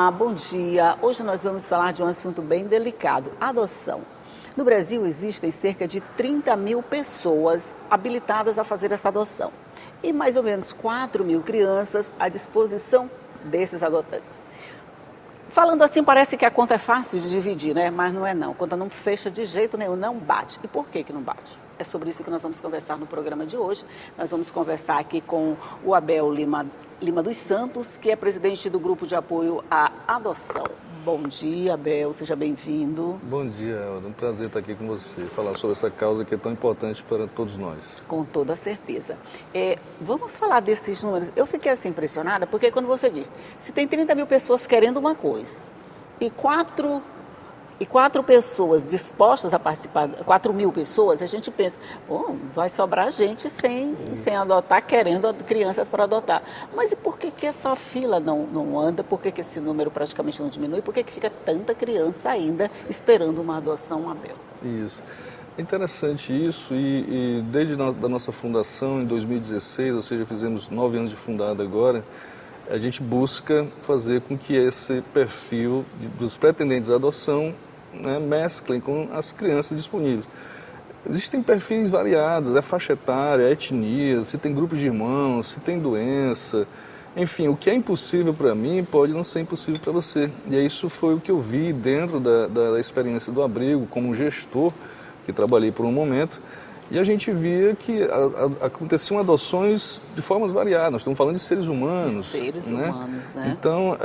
Olá, bom dia. Hoje nós vamos falar de um assunto bem delicado, adoção. No Brasil existem cerca de 30 mil pessoas habilitadas a fazer essa adoção e mais ou menos 4 mil crianças à disposição desses adotantes. Falando assim, parece que a conta é fácil de dividir, né? Mas não é não. A conta não fecha de jeito nenhum, não bate. E por que não bate? É sobre isso que nós vamos conversar no programa de hoje. Nós vamos conversar aqui com o Abel Lima dos Santos, que é presidente do Grupo de Apoio à Adoção. Bom dia, Abel, seja bem-vindo. Bom dia, Elda. Um prazer estar aqui com você, falar sobre essa causa que é tão importante para todos nós. Com toda certeza. Vamos falar desses números. Eu fiquei assim impressionada, porque quando você diz, se tem 30 mil pessoas querendo uma coisa e quatro pessoas dispostas a participar, 4 mil pessoas, a gente pensa, bom, vai sobrar gente sem adotar, querendo crianças para adotar. Mas e por que essa fila não anda? Por que esse número praticamente não diminui? Por que fica tanta criança ainda esperando uma adoção, Abel? Isso. É interessante isso e desde da nossa fundação, em 2016, ou seja, fizemos 9 anos de fundada agora, a gente busca fazer com que esse perfil dos pretendentes à adoção, né, mesclem com as crianças disponíveis. Existem perfis variados, faixa etária, etnia, se tem grupo de irmãos, se tem doença, enfim, o que é impossível para mim pode não ser impossível para você. E isso foi o que eu vi dentro da experiência do abrigo, como gestor, que trabalhei por um momento, e a gente via que aconteciam adoções de formas variadas. Nós estamos falando de seres humanos. De seres humanos, né? Então,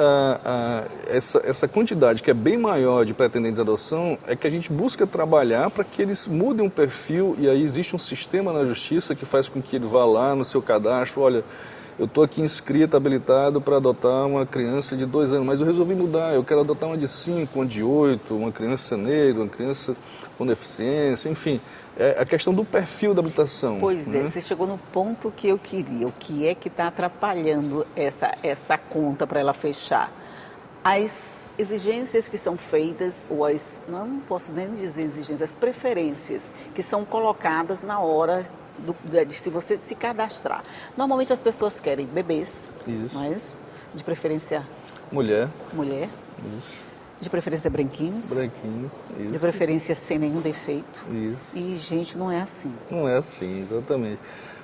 essa quantidade que é bem maior de pretendentes à adoção é que a gente busca trabalhar para que eles mudem o perfil, e aí existe um sistema na justiça que faz com que ele vá lá no seu cadastro, olha, eu estou aqui inscrito, habilitado para adotar uma criança de 2 anos, mas eu resolvi mudar, eu quero adotar uma de 5, uma de 8, uma criança negra, uma criança com deficiência, enfim, é a questão do perfil da habilitação. Pois é, você chegou no ponto que eu queria, o que é que está atrapalhando essa conta para ela fechar? As exigências que são feitas, ou não posso nem dizer exigências, as preferências que são colocadas na hora de se você se cadastrar. Normalmente as pessoas querem bebês, Isso. não é isso? De preferência Mulher. Isso. De preferência branquinhos. Isso. De preferência sem nenhum defeito. Isso. E, gente, não é assim. Não é assim, exatamente.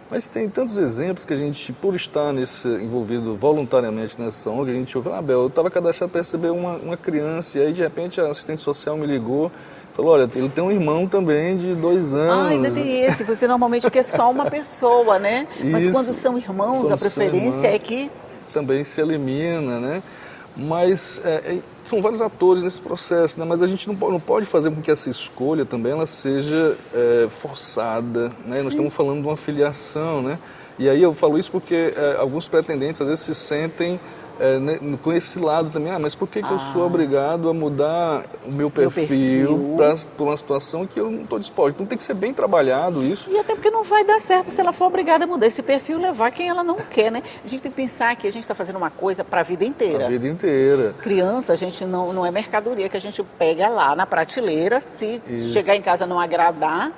Mas tem tantos exemplos que a gente, por estar envolvido voluntariamente nessa ONG, a gente ouve, Abel, eu estava cadastrado para receber uma criança, e aí de repente a assistente social me ligou, falou, olha, ele tem um irmão também de 2 anos. Ainda tem esse, você normalmente quer só uma pessoa, né? Mas Isso. quando são irmãos, a preferência é que... Também se elimina, né? Mas são vários atores nesse processo, né? Mas a gente não pode fazer com que essa escolha também ela seja forçada, né? Nós estamos falando de uma filiação, né? E aí eu falo isso porque alguns pretendentes às vezes se sentem com esse lado também, mas por que eu sou obrigado a mudar o meu perfil para uma situação que eu não estou disposto? Então tem que ser bem trabalhado isso. E até porque não vai dar certo se ela for obrigada a mudar esse perfil, levar quem ela não quer, né? A gente tem que pensar que a gente está fazendo uma coisa para a vida inteira. A vida inteira. Criança, a gente não é mercadoria que a gente pega lá na prateleira, se chegar em casa não agradar,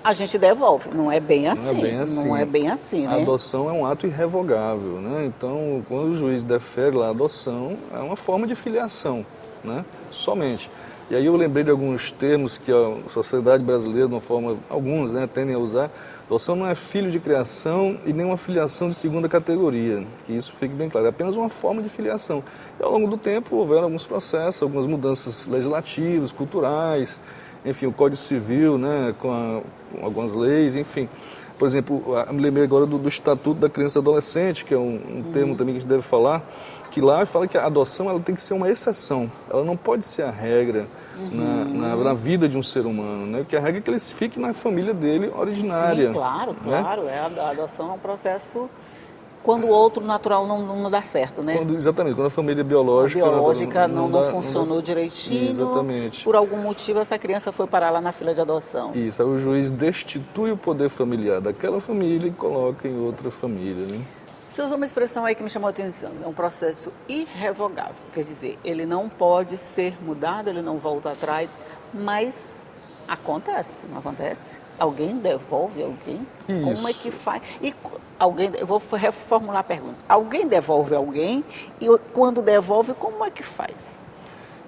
a gente devolve. Não é bem assim. Não é bem assim, né? A adoção é um ato irrevogável, né? Então, quando o juiz defere lá a adoção, é uma forma de filiação, né? Somente. E aí eu lembrei de alguns termos que a sociedade brasileira, de uma forma, alguns, né, tendem a usar. Adoção não é filho de criação e nem uma filiação de segunda categoria, que isso fique bem claro. É apenas uma forma de filiação. E ao longo do tempo houveram alguns processos, algumas mudanças legislativas, culturais, enfim, o Código Civil, né, com algumas leis, enfim. Por exemplo, eu me lembrei agora do Estatuto da Criança e Adolescente, que é um termo também que a gente deve falar, que lá fala que a adoção ela tem que ser uma exceção, ela não pode ser a regra na vida de um ser humano, né? Porque a regra é que ele fique na família dele originária. Sim, claro, né? claro. A adoção é um processo quando o outro natural não dá certo, né? Exatamente, quando a família biológica não funcionou direitinho. Exatamente. Por algum motivo essa criança foi parar lá na fila de adoção. Isso, aí o juiz destitui o poder familiar daquela família e coloca em outra família, né? Você usou uma expressão aí que me chamou a atenção, é um processo irrevogável, quer dizer, ele não pode ser mudado, ele não volta atrás, mas Acontece, não acontece? Alguém devolve alguém? Isso. Como é que faz? E alguém, eu vou reformular a pergunta. Alguém devolve alguém e quando devolve, como é que faz?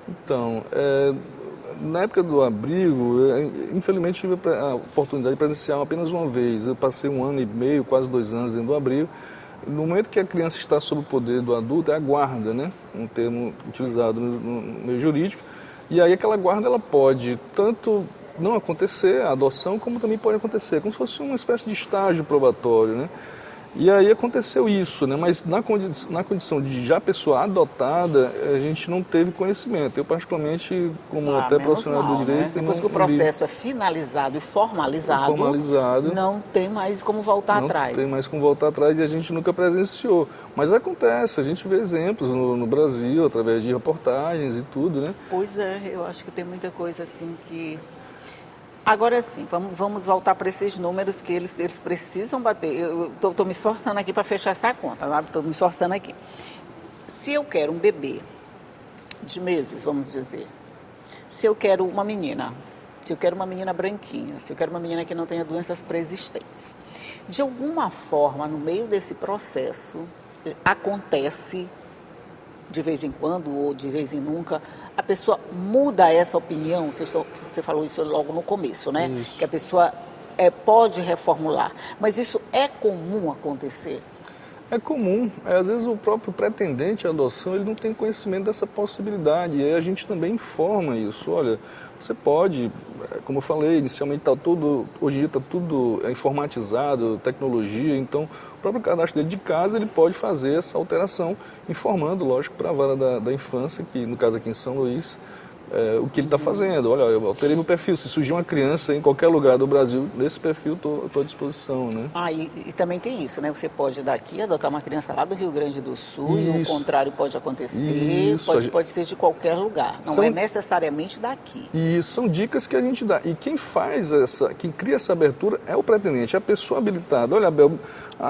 Então, na época do abrigo, infelizmente tive a oportunidade de presenciar apenas uma vez. Eu passei 1 ano e meio, quase 2 anos dentro do abrigo. No momento que a criança está sob o poder do adulto, é a guarda, né? Um termo utilizado no meio jurídico. E aí aquela guarda ela pode tanto não acontecer, a adoção, como também pode acontecer, como se fosse uma espécie de estágio probatório, né? E aí aconteceu isso, né? Mas na condição de já pessoa adotada, a gente não teve conhecimento. Eu particularmente, como até profissional do direito... Né? Depois que o processo é finalizado e formalizado, não tem mais como voltar atrás. Não tem mais como voltar atrás e a gente nunca presenciou. Mas acontece, a gente vê exemplos no Brasil, através de reportagens e tudo, né? Pois é, eu acho que tem muita coisa assim que... Agora sim, vamos voltar para esses números que eles precisam bater. Eu estou me esforçando aqui para fechar essa conta, estou me esforçando aqui. Se eu quero um bebê de meses, vamos dizer, se eu quero uma menina, se eu quero uma menina branquinha, se eu quero uma menina que não tenha doenças pré-existentes, de alguma forma, no meio desse processo, acontece, de vez em quando ou de vez em nunca, a pessoa muda essa opinião, você falou isso logo no começo, né? Isso. Que a pessoa pode reformular, mas isso é comum acontecer? É comum, às vezes o próprio pretendente à adoção ele não tem conhecimento dessa possibilidade, e aí a gente também informa isso, olha, você pode, como eu falei, inicialmente hoje em dia está tudo informatizado, tecnologia, então o próprio cadastro dele de casa ele pode fazer essa alteração, informando, lógico, para a vara da infância, que no caso aqui em São Luís, o que ele está fazendo. Olha, eu alterei meu perfil, se surgir uma criança em qualquer lugar do Brasil, nesse perfil estou à disposição, né? E também tem isso, né? Você pode daqui adotar uma criança lá do Rio Grande do Sul e o contrário pode acontecer, pode ser de qualquer lugar, não é necessariamente daqui. E isso são dicas que a gente dá. E quem quem cria essa abertura é o pretendente, é a pessoa habilitada. Olha, Abel,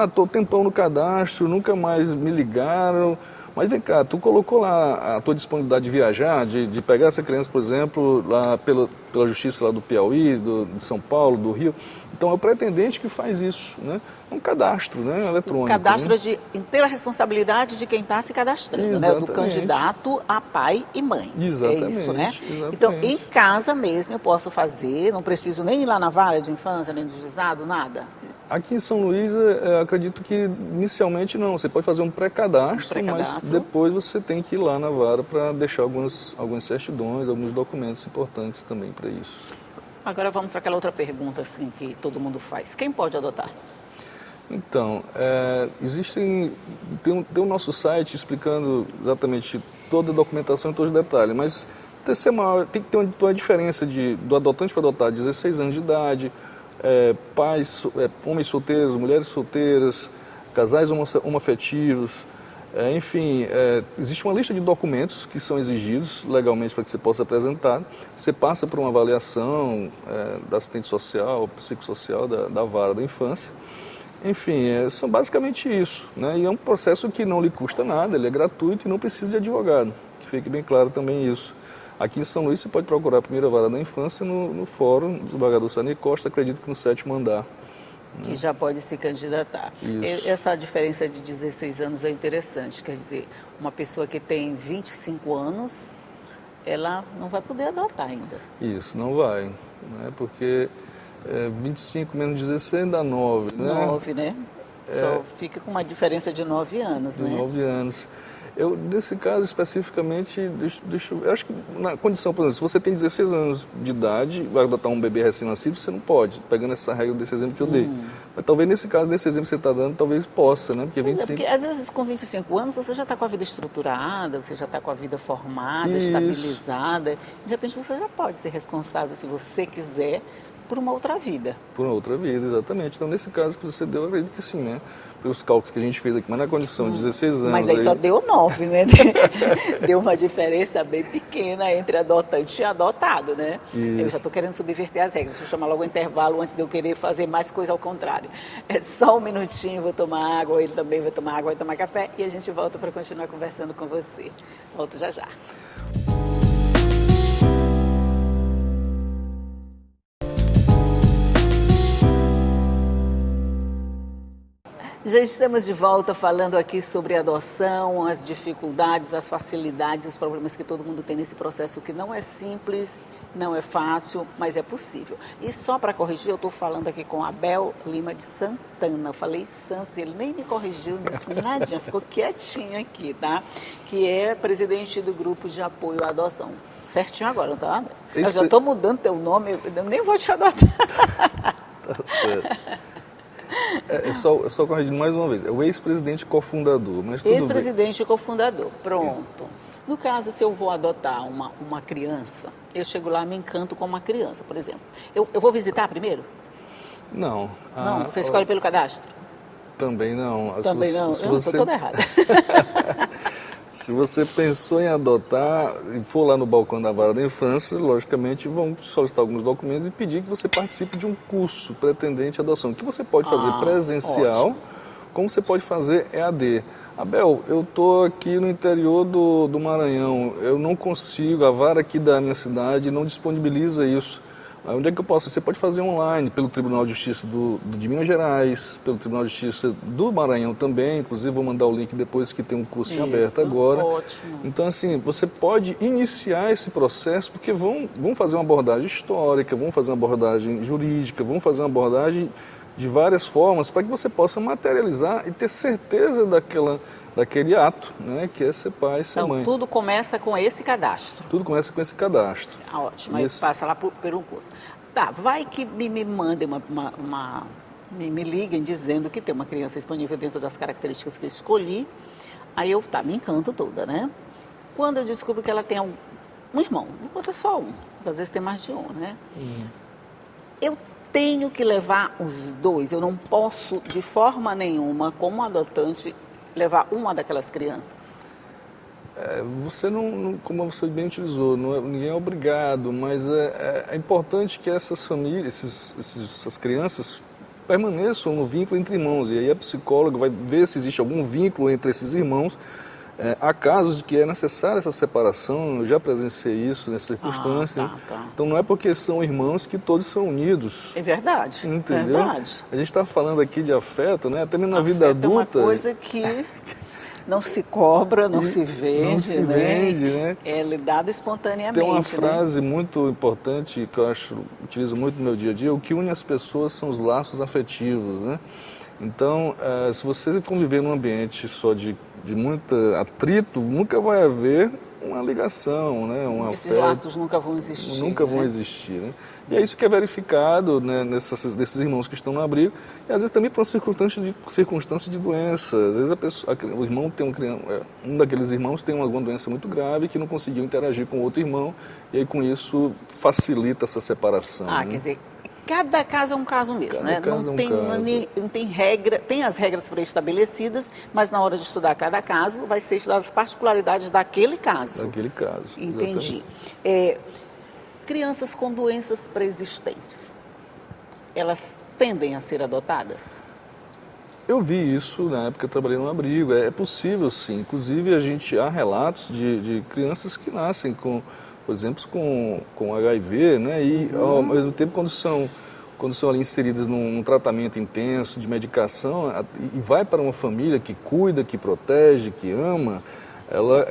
estou tempão no cadastro, nunca mais me ligaram. Mas vem cá, tu colocou lá a tua disponibilidade de viajar, de pegar essa criança, por exemplo, lá pela justiça lá do Piauí, de São Paulo, do Rio. Então é o pretendente que faz isso, né? É um cadastro, né, eletrônico. Cadastro né? de inteira responsabilidade de quem está se cadastrando, né? Do candidato a pai e mãe. Exatamente. É isso, né? Exatamente. Então, em casa mesmo eu posso fazer, não preciso nem ir lá na vara de infância, nem do juizado, nada? Aqui em São Luís, acredito que inicialmente não. Você pode fazer um pré-cadastro, mas depois você tem que ir lá na vara para deixar algumas certidões, alguns documentos importantes também para isso. Agora vamos para aquela outra pergunta assim, que todo mundo faz. Quem pode adotar? Então, tem o nosso site explicando exatamente toda a documentação e todos os detalhes, mas tem que ter uma diferença do adotante para adotar 16 anos de idade, pais, homens solteiros, mulheres solteiras, casais homoafetivos, enfim, existe uma lista de documentos que são exigidos legalmente para que você possa apresentar. Você passa por uma avaliação da assistente social, psicossocial, da vara da infância. Enfim, são basicamente isso, né? E é um processo que não lhe custa nada, ele é gratuito e não precisa de advogado, que fique bem claro também isso. Aqui em São Luís você pode procurar a primeira vara da infância no fórum do desembargador Sarney Costa, acredito que no 7º andar. Que já pode se candidatar. Isso. Essa diferença de 16 anos é interessante, quer dizer, uma pessoa que tem 25 anos, ela não vai poder adotar ainda. Isso, não vai, né? Porque 25 menos 16 dá 9, né? 9, né? Só fica com uma diferença de 9 anos, né? 9 anos. Nesse caso, especificamente, eu acho que na condição, por exemplo, se você tem 16 anos de idade, vai adotar um bebê recém-nascido, você não pode, pegando essa regra desse exemplo que eu dei. Mas talvez nesse caso, nesse exemplo que você está dando, talvez possa, né? Porque 25... Porque às vezes com 25 anos você já está com a vida estruturada, você já está com a vida formada, Isso. estabilizada. De repente você já pode ser responsável, se você quiser, por uma outra vida. Por uma outra vida, exatamente. Então, nesse caso que você deu, eu acredito que sim, né? Pelos cálculos que a gente fez aqui, mas na condição de 16 anos... Mas aí só deu 9, né? Deu uma diferença bem pequena entre adotante e adotado, né? Isso. Eu já estou querendo subverter as regras. Deixa eu chamar logo o intervalo antes de eu querer fazer mais coisa ao contrário. É só um minutinho, vou tomar água, ele também vai tomar água, vai tomar café e a gente volta para continuar conversando com você. Volto já já. Já estamos de volta falando aqui sobre adoção, as dificuldades, as facilidades, os problemas que todo mundo tem nesse processo, que não é simples, não é fácil, mas é possível. E só para corrigir, eu estou falando aqui com Abel Lima de Santana. Eu falei Santos, ele nem me corrigiu, não disse nadinha, ficou quietinho aqui, tá? Que é presidente do grupo de apoio à adoção. Certinho agora, não tá? Eu já estou mudando teu nome, eu nem vou te adotar. Tá certo. É só corrigindo mais uma vez, é o ex-presidente cofundador, mas tudo ex-presidente e cofundador, pronto. No caso, se eu vou adotar uma criança, eu chego lá e me encanto com uma criança, por exemplo. Eu vou visitar primeiro? Não. Não, você escolhe pelo cadastro? Também não. Também não, eu estou toda errada. Se você pensou em adotar e for lá no balcão da Vara da Infância, logicamente vão solicitar alguns documentos e pedir que você participe de um curso pretendente à adoção, que você pode fazer presencial, ótimo, como você pode fazer EAD. Abel, eu estou aqui no interior do Maranhão, eu não consigo, a vara aqui da minha cidade não disponibiliza isso. Onde é que eu posso? Você pode fazer online pelo Tribunal de Justiça de Minas Gerais, pelo Tribunal de Justiça do Maranhão também, inclusive vou mandar o link depois que tem um curso em aberto agora. Ótimo. Então, assim, você pode iniciar esse processo, porque vão fazer uma abordagem histórica, vão fazer uma abordagem jurídica, vão fazer uma abordagem de várias formas para que você possa materializar e ter certeza daquele ato, né, que é ser pai e ser mãe. Então, tudo começa com esse cadastro. Tudo começa com esse cadastro. Ótimo, aí passa lá por um curso. Tá, vai que me mandem me liguem dizendo que tem uma criança disponível dentro das características que eu escolhi, aí eu, me encanto toda, né? Quando eu descubro que ela tem um irmão, vou botar só um, às vezes tem mais de um, né? Eu tenho que levar os dois, eu não posso de forma nenhuma, como adotante, levar uma daquelas crianças? Você não, como você bem utilizou, ninguém é obrigado, mas é importante que essas famílias, essas crianças permaneçam no vínculo entre irmãos. E aí a psicóloga vai ver se existe algum vínculo entre esses irmãos. Há casos de que é necessária essa separação, eu já presenciei isso nessa circunstância. Então não é porque são irmãos que todos são unidos. É verdade. Entendeu? Verdade. A gente está falando aqui de afeto, né? Até mesmo na vida adulta. É uma coisa que não se cobra, não se vende, não se vende, né? É lidado espontaneamente. Tem uma frase muito importante que eu utilizo muito no meu dia a dia: o que une as pessoas são os laços afetivos, né? Então, se você conviver num ambiente só de muito atrito, nunca vai haver uma ligação, né? Esses laços nunca vão existir. Nunca vão existir, né? E é isso que é verificado, né, desses irmãos que estão no abrigo, e às vezes também por uma circunstância de doença. Às vezes o irmão tem um daqueles irmãos tem alguma doença muito grave que não conseguiu interagir com o outro irmão, e aí com isso facilita essa separação. Quer dizer, cada caso é um caso mesmo, né? Não tem regra, tem as regras pré-estabelecidas, mas na hora de estudar cada caso, vai ser estudado as particularidades daquele caso. Daquele caso. Entendi. Crianças com doenças pré-existentes, elas tendem a ser adotadas? Eu vi isso na época que eu trabalhei no abrigo. É possível, sim. Inclusive, há relatos de crianças que nascem com, por exemplo, com HIV, né? E ao mesmo tempo, quando são ali inseridas num tratamento intenso de medicação, e vai para uma família que cuida, que protege, que ama,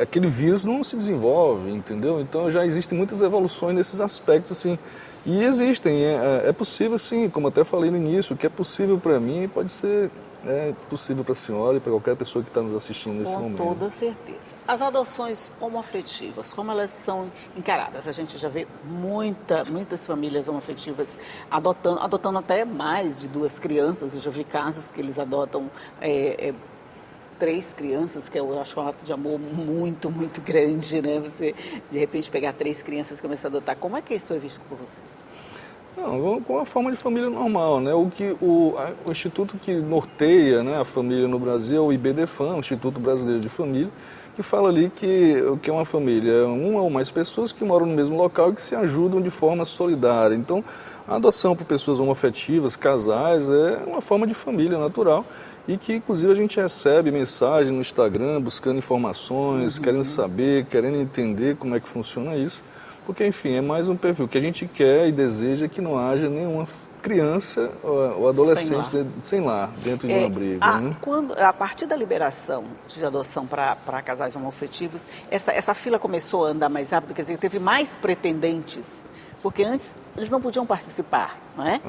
aquele vírus não se desenvolve, entendeu? Então já existem muitas evoluções nesses aspectos, assim. E existem, é possível, sim, como até falei no início, o que é possível para mim pode ser possível para a senhora e para qualquer pessoa que está nos assistindo nesse momento. Com toda certeza. As adoções homoafetivas, como elas são encaradas? A gente já vê muitas famílias homoafetivas adotando até mais de 2 crianças. Eu já vi casos que eles adotam 3 crianças, que eu acho que é um ato de amor muito, muito grande, né? Você, de repente, pegar 3 crianças e começar a adotar. Como é que isso foi visto por vocês? Não, com a forma de família normal, né? O instituto que norteia, né, a família no Brasil é o IBDFAM, o Instituto Brasileiro de Família, que fala ali que o que é uma família? Uma ou mais pessoas que moram no mesmo local e que se ajudam de forma solidária. Então, a adoção por pessoas homoafetivas, casais, é uma forma de família natural e que, inclusive, a gente recebe mensagem no Instagram buscando informações, querendo saber, querendo entender como é que funciona isso. Porque, enfim, é mais um perfil que a gente quer e deseja que não haja nenhuma criança ou adolescente sem lar, dentro de um abrigo. Né? A partir da liberação de adoção para casais homoafetivos, essa fila começou a andar mais rápido, quer dizer, teve mais pretendentes, porque antes eles não podiam participar, não é?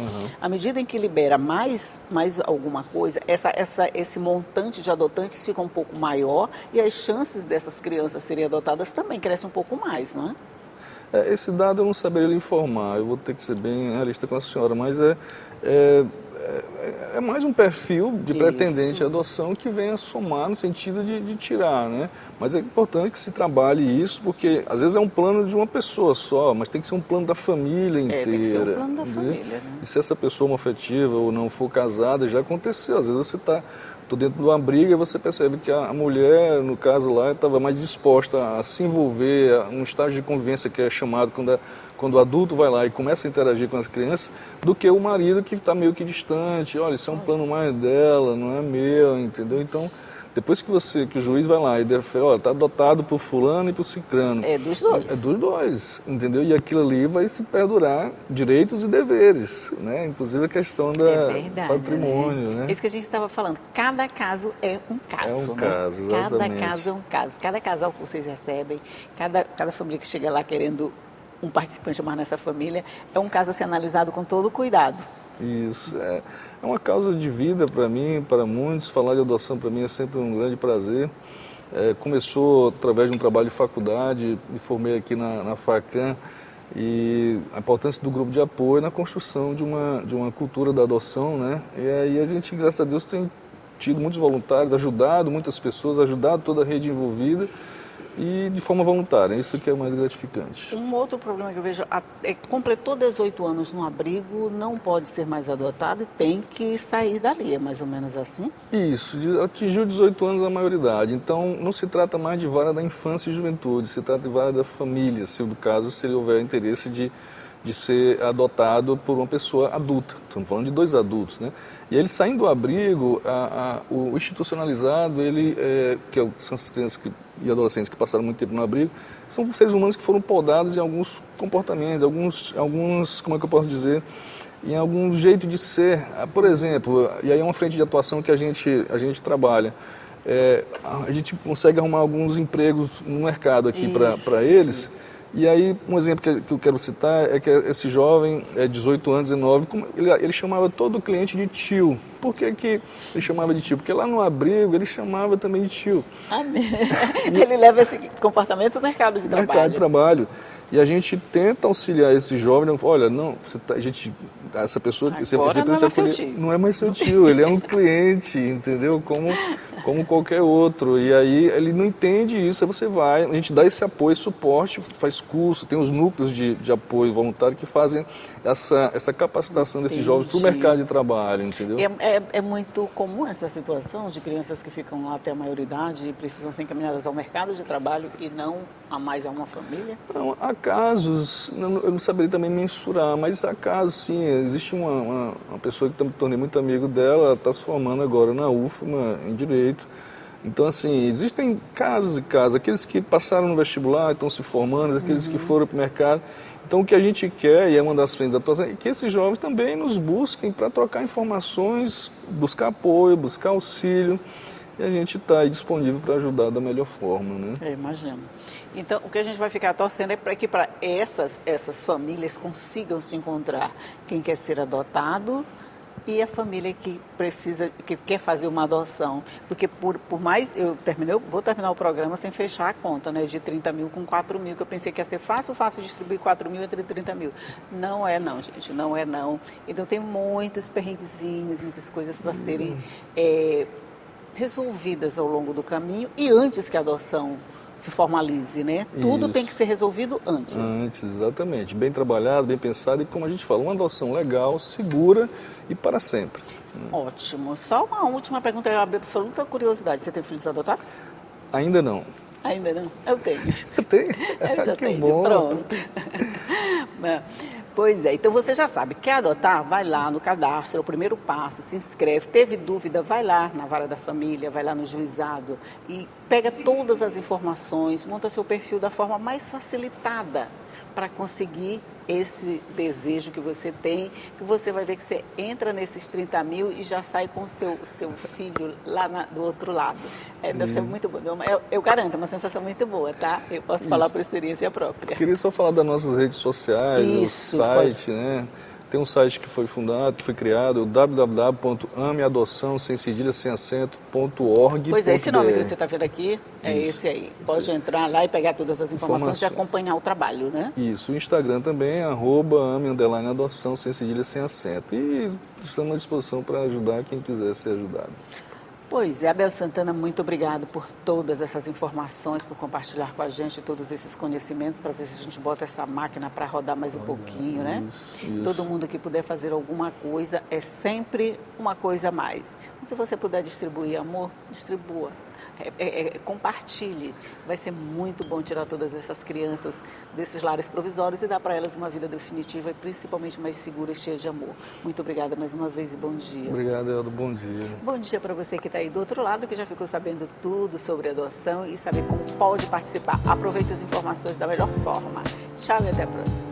À medida em que libera mais alguma coisa, esse montante de adotantes fica um pouco maior e as chances dessas crianças serem adotadas também crescem um pouco mais, não é? Esse dado eu não saberia lhe informar, eu vou ter que ser bem realista com a senhora, mas é mais um perfil de pretendente à adoção que vem a somar no sentido de tirar, né? Mas é importante que se trabalhe isso, porque às vezes é um plano de uma pessoa só, mas tem que ser um plano da família inteira. Tem que ser um plano da família, né? E se essa pessoa homoafetiva ou não for casada, já aconteceu, às vezes você está dentro de uma briga e você percebe que a mulher, no caso lá, estava mais disposta a se envolver, a um estágio de convivência que é chamado quando o adulto vai lá e começa a interagir com as crianças, do que o marido que está meio que distante. Olha, isso é um plano mais dela, não é meu, entendeu? Então, depois que o juiz vai lá e defere, olha, está adotado por fulano e por cicrano. É dos dois. É dos dois, entendeu? E aquilo ali vai se perdurar direitos e deveres, né? Inclusive a questão do patrimônio, né? É isso que a gente estava falando. Cada caso é um caso, É um né? caso, exatamente. Cada caso é um caso. Cada casal que vocês recebem, cada família que chega lá querendo um participante mais nessa família, é um caso a ser analisado com todo cuidado. Isso, é uma causa de vida para mim, para muitos. Falar de adoção para mim é sempre um grande prazer. Começou através de um trabalho de faculdade, me formei aqui na FACAM, e a importância do grupo de apoio na construção de uma cultura da adoção, né? E aí a gente, graças a Deus, tem tido muitos voluntários, ajudado muitas pessoas, ajudado toda a rede envolvida, e de forma voluntária, isso que é mais gratificante. Um outro problema que eu vejo é que completou 18 anos no abrigo, não pode ser mais adotado e tem que sair dali, é mais ou menos assim? Isso, atingiu 18 anos a maioridade, então não se trata mais de vara da infância e juventude, se trata de vara da família, se no caso se houver interesse de ser adotado por uma pessoa adulta, estamos falando de 2 adultos, né? E ele saindo do abrigo, o institucionalizado, que são as crianças e adolescentes que passaram muito tempo no abrigo, são seres humanos que foram podados em alguns comportamentos, alguns, como é que eu posso dizer, em algum jeito de ser. Por exemplo, e aí é uma frente de atuação que a gente trabalha, a gente consegue arrumar alguns empregos no mercado aqui para eles. E aí, um exemplo que eu quero citar é que esse jovem, 18 anos, 19, ele chamava todo cliente de tio. Por que ele chamava de tio? Porque lá no abrigo ele chamava também de tio. Ele leva esse comportamento para o mercado de trabalho. Mercado de trabalho. E a gente tenta auxiliar esse jovem, olha, não, essa pessoa não é mais seu tio, ele é um cliente, entendeu? Como qualquer outro. E aí ele não entende isso, aí você vai, a gente dá esse apoio, suporte, faz curso, tem os núcleos de apoio voluntário que fazem essa capacitação desses jovens para o mercado de trabalho, entendeu? É muito comum essa situação de crianças que ficam lá até a maioridade e precisam ser encaminhadas ao mercado de trabalho e não mais a uma família? Não, há casos, eu não saberia também mensurar, mas há casos sim. Existe uma pessoa que me tornei muito amigo dela, ela está se formando agora na UFMA em Direito. Então, assim, existem casos e casos, aqueles que passaram no vestibular, estão se formando, aqueles que foram para o mercado. Então, o que a gente quer, e é uma das frentes da atuação, é que esses jovens também nos busquem para trocar informações, buscar apoio, buscar auxílio, e a gente está aí disponível para ajudar da melhor forma, né? Eu imagino. Então, o que a gente vai ficar torcendo é para que essas famílias consigam se encontrar, quem quer ser adotado e a família que quer fazer uma adoção. Porque por mais, vou terminar o programa sem fechar a conta, né, de 30 mil com 4 mil, que eu pensei que ia ser fácil distribuir 4 mil entre 30 mil. Não é não, gente, não é não. Então tem muitos perrenguezinhos, muitas coisas para serem resolvidas ao longo do caminho e antes que a adoção se formalize, né? Tudo tem que ser resolvido antes. Antes, exatamente. Bem trabalhado, bem pensado e, como a gente fala, uma adoção legal, segura e para sempre. Ótimo. Só uma última pergunta, é uma absoluta curiosidade. Você tem filhos adotados? Ainda não. Ainda não? Eu tenho. Eu tenho? Eu já tenho. Bom. Pronto. Pois é, então você já sabe, quer adotar? Vai lá no cadastro, é o primeiro passo, se inscreve. Teve dúvida? Vai lá na vara da família, vai lá no juizado e pega todas as informações, monta seu perfil da forma mais facilitada para conseguir esse desejo que você tem, que você vai ver que você entra nesses 30 mil e já sai com o seu filho lá do outro lado. Deve ser muito bom. Eu garanto, é uma sensação muito boa, tá? Eu posso falar por experiência própria. Queria só falar das nossas redes sociais, Isso, do site, né? Tem um site que foi fundado, que foi criado, www.ameadoção.org.br. Pois é, esse nome que você está vendo aqui é esse aí. Pode entrar lá e pegar todas as informações e acompanhar o trabalho, né? Isso, o Instagram também é @ame_adoção, sem cedilha, sem acento. E estamos à disposição para ajudar quem quiser ser ajudado. Pois é, Abel Santana, muito obrigado por todas essas informações, por compartilhar com a gente todos esses conhecimentos, para ver se a gente bota essa máquina para rodar mais um pouquinho, né? Isso. Todo mundo que puder fazer alguma coisa é sempre uma coisa a mais. Se você puder distribuir amor, distribua. Compartilhe. Vai ser muito bom tirar todas essas crianças desses lares provisórios e dar para elas uma vida definitiva e principalmente mais segura e cheia de amor. Muito obrigada mais uma vez e bom dia. Obrigado, Eldo. Bom dia. Bom dia para você que está aí do outro lado, que já ficou sabendo tudo sobre adoção e saber como pode participar. Aproveite as informações da melhor forma. Tchau e até a próxima.